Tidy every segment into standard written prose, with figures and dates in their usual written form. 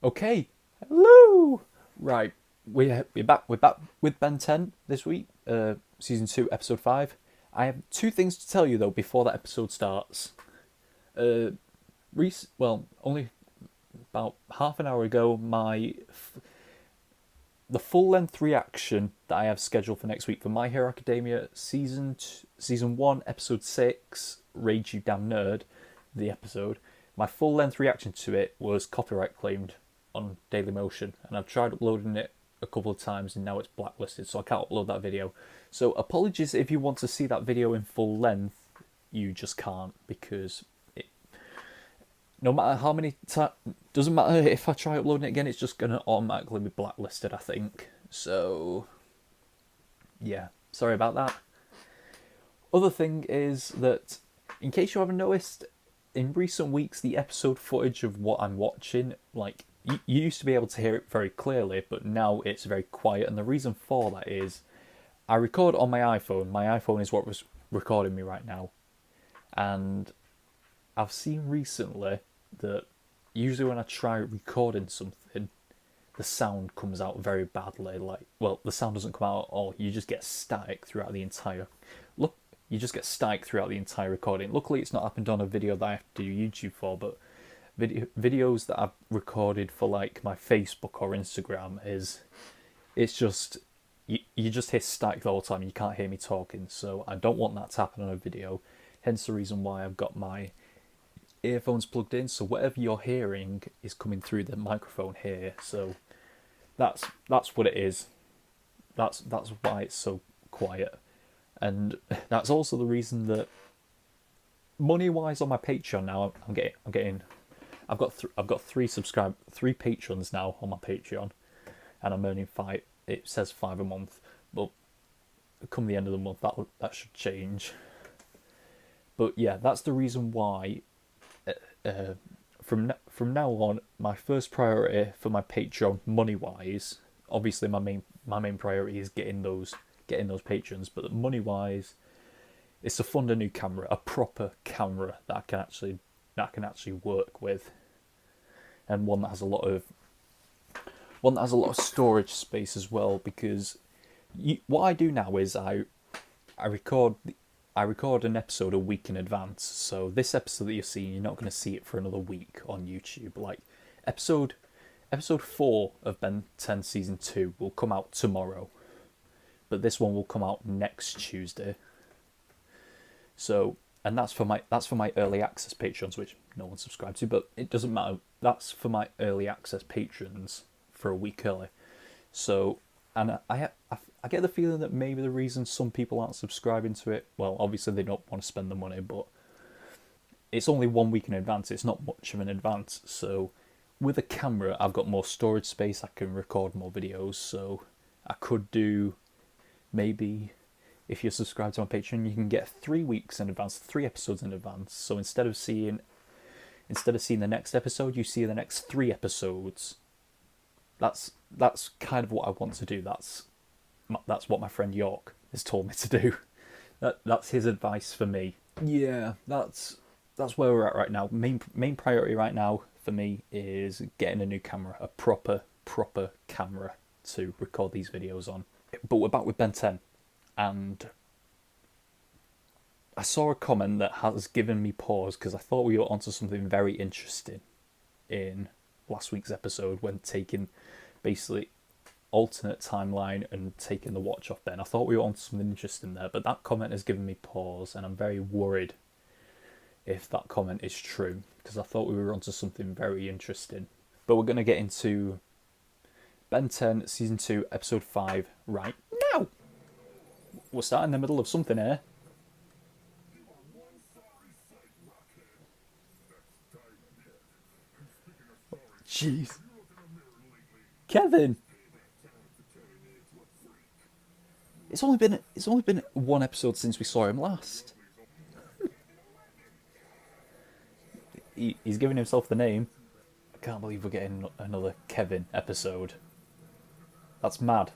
Okay, hello. Right, we're back with Ben 10 this week, season 2, episode 5. I have two things to tell you though before that episode starts. Uh, only about half an hour ago, the full length reaction that I have scheduled for next week for My Hero Academia season 1, episode 6, Rage You Damn Nerd, the episode. My full length reaction to it was copyright claimed on Dailymotion, and I've tried uploading it a couple of times and now it's blacklisted, so I can't upload that video. So apologies if you want to see that video in full length, you just can't, because no matter how many times, doesn't matter if I try uploading it again, it's just going to automatically be blacklisted, I think. So, yeah, sorry about that. Other thing is that, in case you haven't noticed, in recent weeks, the episode footage of what I'm watching, like, you used to be able to hear it very clearly, but now it's very quiet. And the reason for that is I record on my iPhone. My iPhone is what was recording me right now. And I've seen recently that usually when I try recording something, the sound comes out very badly. The sound doesn't come out at all. You just get static throughout the entire recording. Luckily, it's not happened on a video that I have to do YouTube for, but videos that I've recorded for like my Facebook or Instagram it's just you just hear static the whole time. You can't hear me talking, so I don't want that to happen on a video. Hence the reason why I've got my earphones plugged in, so whatever you're hearing is coming through the microphone here. So that's what it is. That's why it's so quiet, and that's also the reason that money wise on my Patreon now I've got three patrons now on my Patreon, and I'm earning five. It says £5 a month, but come the end of the month that should change. But yeah, that's the reason why. From now on, my first priority for my Patreon, money wise, obviously my main priority is getting those patrons, but money wise, is to fund a new camera, a proper camera that I can actually work with, and one that has a lot of storage space as well. Because what I do now is I record an episode a week in advance. So this episode that you're seeing, you're not going to see it for another week on YouTube. Like episode 4 of Ben 10 season 2 will come out tomorrow, but this one will come out next Tuesday. So, and that's for my early access patrons, which no one subscribed to, but it doesn't matter. That's for my early access patrons for a week early. So, and I get the feeling that maybe the reason some people aren't subscribing to it, well, obviously they don't want to spend the money, but it's only 1 week in advance. It's not much of an advance. So with a camera, I've got more storage space. I can record more videos. So I could do, maybe if you're subscribed to my Patreon, you can get 3 weeks in advance, 3 episodes in advance. So instead of seeing the next episode, you see the next 3 episodes. That's kind of what I want to do. That's what my friend York has told me to do. That's his advice for me. Yeah, that's where we're at right now. Main priority right now for me is getting a new camera, a proper camera to record these videos on. But we're back with Ben 10, and I saw a comment that has given me pause, because I thought we were onto something very interesting in last week's episode when taking basically alternate timeline and taking the watch off Ben. I thought we were onto something interesting there, but that comment has given me pause, and I'm very worried if that comment is true, because I thought we were onto something very interesting. But we're going to get into Ben 10 season 2 episode 5 right now. We're starting in the middle of something here. Jeez. Kevin! It's only been 1 episode since we saw him last. He's giving himself the name. I can't believe we're getting another Kevin episode. That's mad.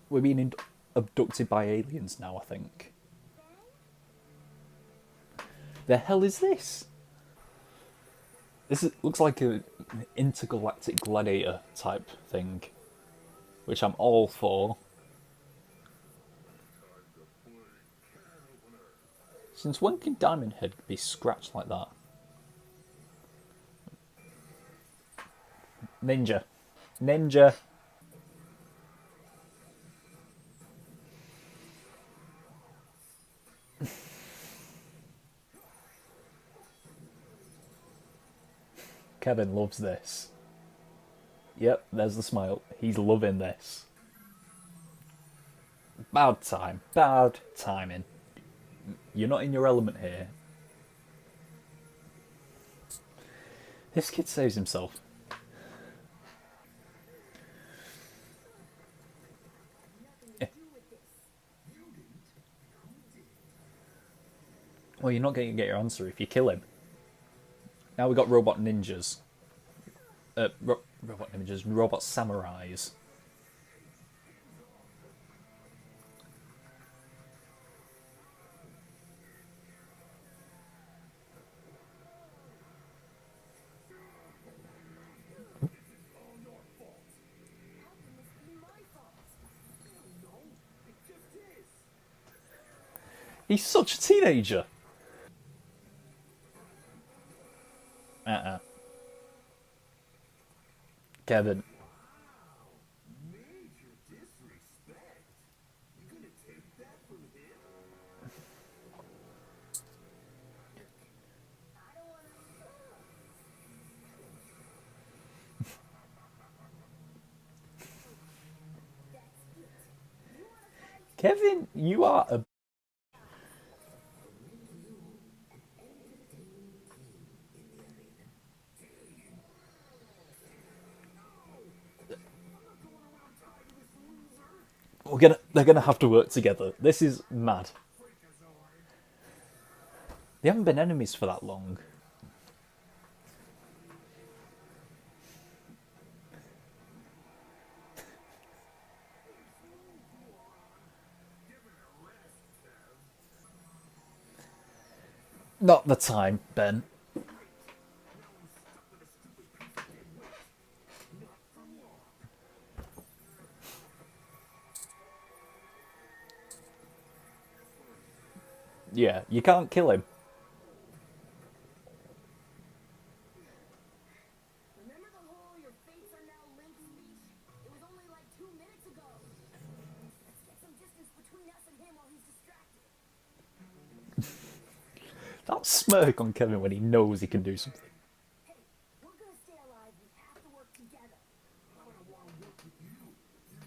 We're being abducted by aliens now, I think. The hell is this? Looks like an intergalactic gladiator type thing, which I'm all for. Since when can Diamond Head be scratched like that? Ninja. Ninja. Kevin loves this. Yep, there's the smile. He's loving this. Bad time. Bad timing. You're not in your element here. This kid saves himself. Well, you're not going to get your answer if you kill him. Now we've got robot ninjas. Robot ninjas. Robot samurais. He's such a teenager. Kevin. Kevin, you are a... They're gonna have to work together. This is mad. They haven't been enemies for that long. Not the time, Ben. Yeah, you can't kill him. Remember the whole "your fates are now linked" speech? It was only like 2 minutes ago. Let's get some distance between us and him while he's distracted. That smirk on Kevin when he knows he can do something. Hey, we're gonna stay alive. We have to work together. I don't want to work with you.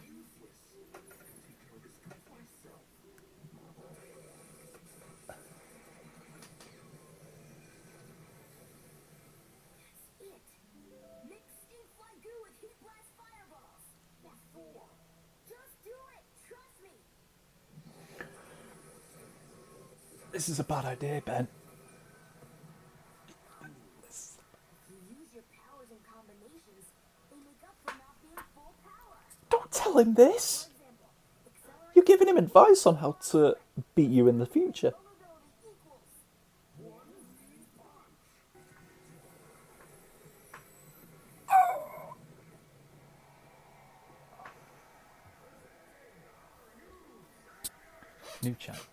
You're useless. I can take care of this stuff myself. That's it. Mix stink fly goo with heat blast fireballs. What for? Just do it. Trust me. This is a bad idea, Ben. If you use your powers in combinations, they make up for not being full power. Don't tell him this. For example, accelerate You're giving him advice on how to beat you in the future. vulnerability equals. New champs.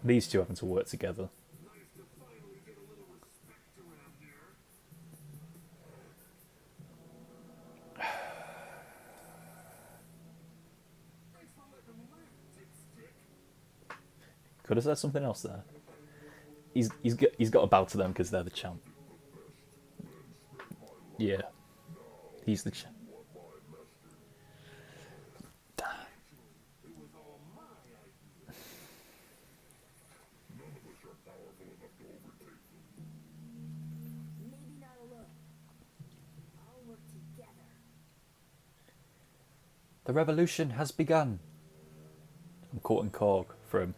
These two having to work together. Nice to finally get a little respect around here. Thanks for letting him live, dipstick. Could have said something else there. He's got to bow to them because they're the champ. Yeah, he's the champ. Damn. It was all my idea. None of us are powerful enough to overtake them. Maybe not alone. I'll work together. The revolution has begun. I'm quoting Korg from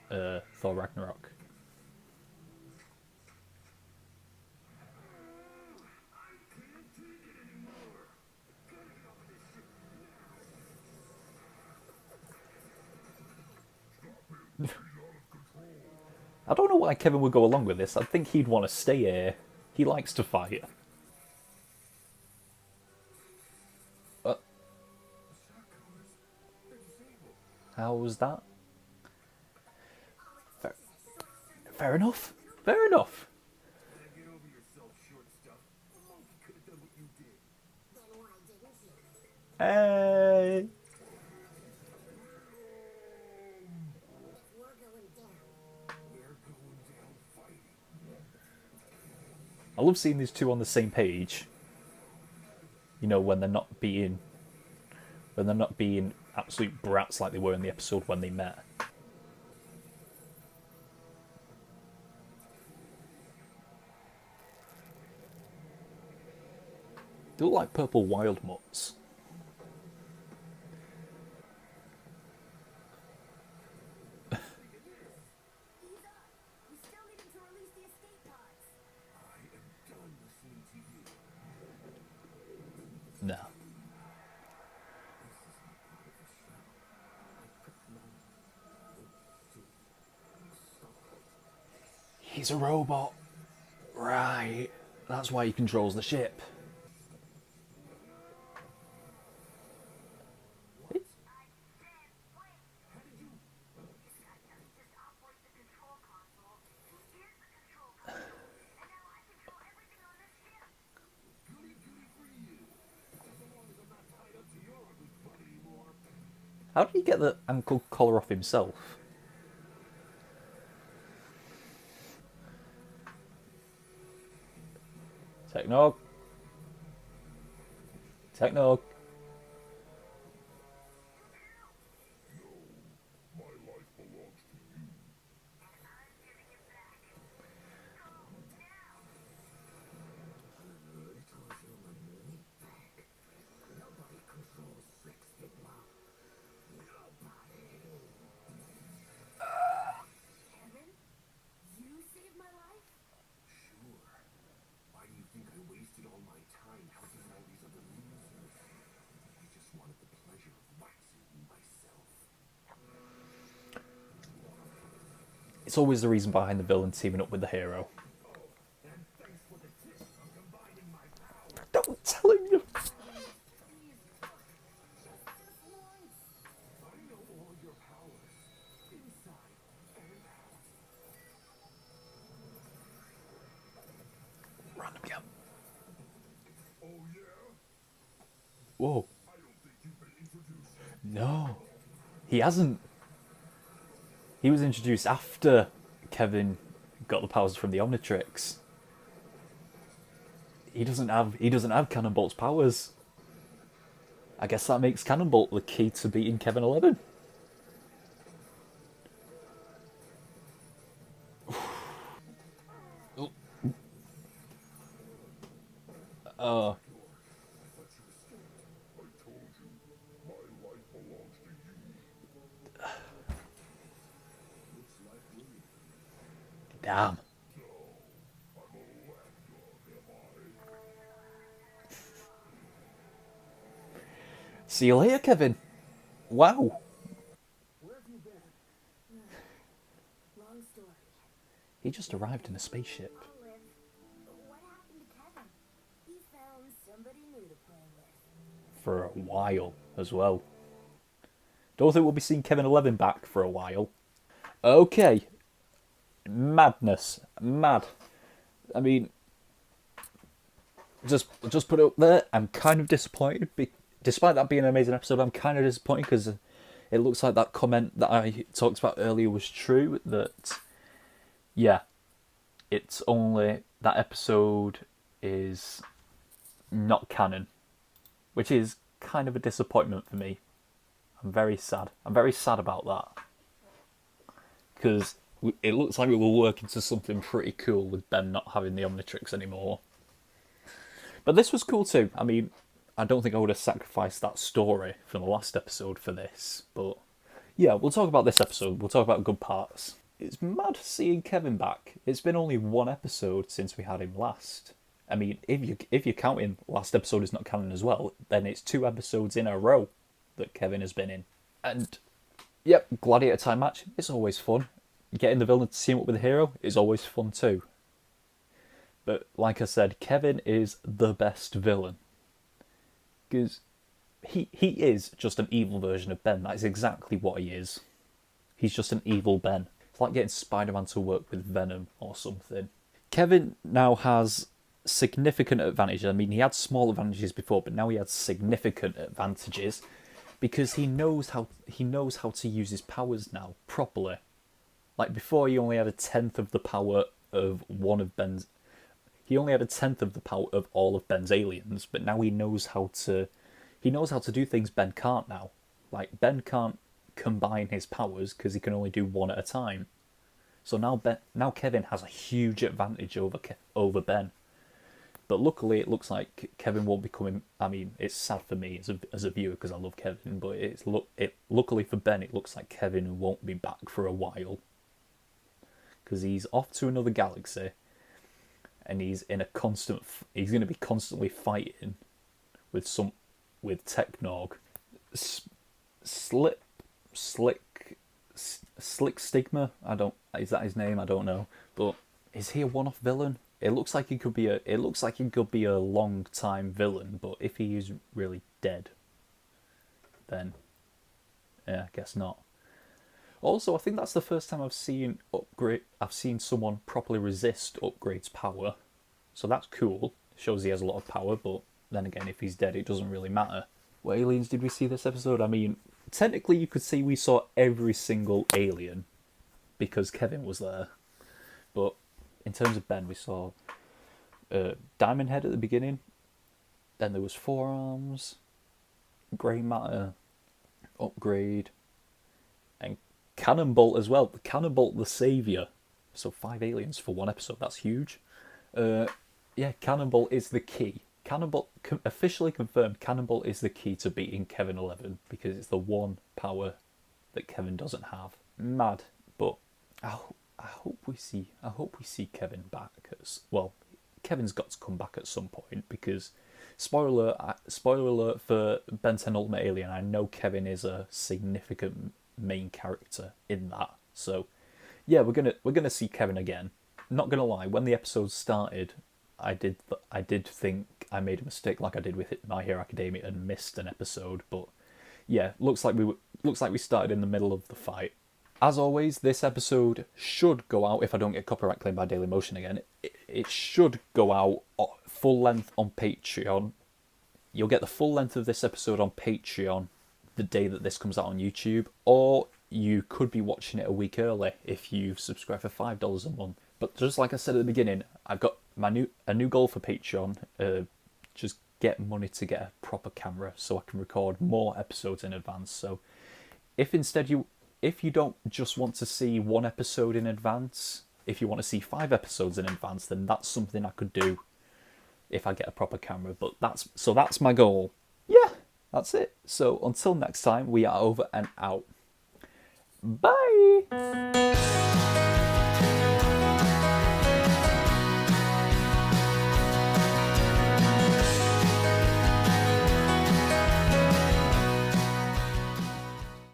Thor Ragnarok. I don't know why Kevin would go along with this. I think he'd want to stay here. He likes to fight. Uh, how was that? Fair, fair enough. Fair enough. Get over yourself, short stuff. The monkey could have done what you did. Then why didn't you? Hey. We're going down. We're going down fighting. I love seeing these two on the same page. You know, when they're not being absolute brats like they were in the episode when they met. They look like purple wild mutts. Ease up. We still need him to release the escape pods. I am done listening to you. No. He's a robot. Right. That's why he controls the ship. How did he get the ankle collar off himself? Technog. Technog. My life belongs to you. Nobody controls Six Sigma. Nobody. Kevin, you saved my life? Sure. Why do you think I wasted all my time helping all these other losers? I just wanted the pleasure of waxing myself. It's always the reason behind the villain teaming up with the hero. And thanks for the tip on combining my power. Don't tell him you. I know all your powers, inside and out. Random jump. Oh yeah? Whoa. I don't think you've been introduced. No. He hasn't. He was introduced after Kevin got the powers from the Omnitrix. He doesn't have Cannonbolt's powers. I guess that makes Cannonbolt the key to beating Kevin 11. Oh. I told you, my life belongs to you. Looks like Willie. Damn. See you later, Kevin. Wow. Where have you been? Long story. He just arrived in a spaceship. I'll live. What happened to Kevin? He found somebody new to play with. For a while as well. Don't think we'll be seeing Kevin 11 back for a while. Okay. Madness. Mad. I mean, just put it up there. I'm kind of disappointed. Despite that being an amazing episode, I'm kind of disappointed because it looks like that comment that I talked about earlier was true. That, yeah, it's only that episode is not canon, which is kind of a disappointment for me. I'm very sad. I'm very sad about that because it looks like we were working to something pretty cool with Ben not having the Omnitrix anymore. But this was cool too. I mean, I don't think I would have sacrificed that story from the last episode for this. But yeah, we'll talk about this episode. We'll talk about good parts. It's mad seeing Kevin back. It's been only one episode since we had him last. I mean, if you're counting last episode is not canon as well, then it's 2 episodes in a row that Kevin has been in. And Yep, gladiator time match, it's always fun. Getting the villain to team up with the hero is always fun too. But like I said, Kevin is the best villain. Because he is just an evil version of Ben. That is exactly what he is. He's just an evil Ben. It's like getting Spider-Man to work with Venom or something. Kevin now has significant advantages. I mean, he had small advantages before, but now he has significant advantages because he knows how to use his powers now properly. Like before, he only had a tenth of the power of one of Ben's. He only had a tenth of the power of all of Ben's aliens, but now he knows how to do things Ben can't now. Like Ben can't combine his powers because he can only do one at a time. So now Kevin has a huge advantage over Ben. But luckily, it looks like Kevin won't be coming. I mean, it's sad for me as a viewer because I love Kevin, but luckily for Ben, it looks like Kevin won't be back for a while because he's off to another galaxy, and he's going to be constantly fighting with Technog, Slick Stigma. Is that his name? I don't know. But is he a one-off villain? It looks like he could be a long-time villain, but if he is really dead, then yeah, I guess not. Also, I think that's the first time I've seen someone properly resist Upgrade's power. So that's cool. Shows he has a lot of power, but then again, if he's dead, it doesn't really matter. What aliens did we see this episode? I mean, technically you could see we saw every single alien because Kevin was there. But in terms of Ben, we saw Diamond Head at the beginning. Then there was Forearms, Grey Matter, Upgrade, and Cannonbolt as well. Cannonbolt the Saviour. So 5 aliens for one episode. That's huge. Yeah, Cannonbolt is the key. Cannonbolt officially confirmed. Cannonbolt is the key to beating Kevin 11 because it's the one power that Kevin doesn't have. Mad, but I hope we see Kevin back. Well, Kevin's got to come back at some point because spoiler alert for Ben 10 Ultimate Alien. I know Kevin is a significant main character in that. So yeah, we're gonna see Kevin again. Not gonna lie, when the episode started, I did think I made a mistake like I did with My Hero Academia and missed an episode, but yeah, looks like we started in the middle of the fight. As always, this episode should go out if I don't get copyright claimed by Dailymotion again. It should go out full length on Patreon. You'll get the full length of this episode on Patreon the day that this comes out on YouTube, or you could be watching it a week early if you subscribe for $5 a month. But just like I said at the beginning, I've got a new goal for Patreon. Just get money to get a proper camera so I can record more episodes in advance. So if you don't just want to see one episode in advance, if you want to see 5 episodes in advance, then that's something I could do if I get a proper camera. But that's my goal. Yeah, that's it. So until next time, we are over and out. Bye.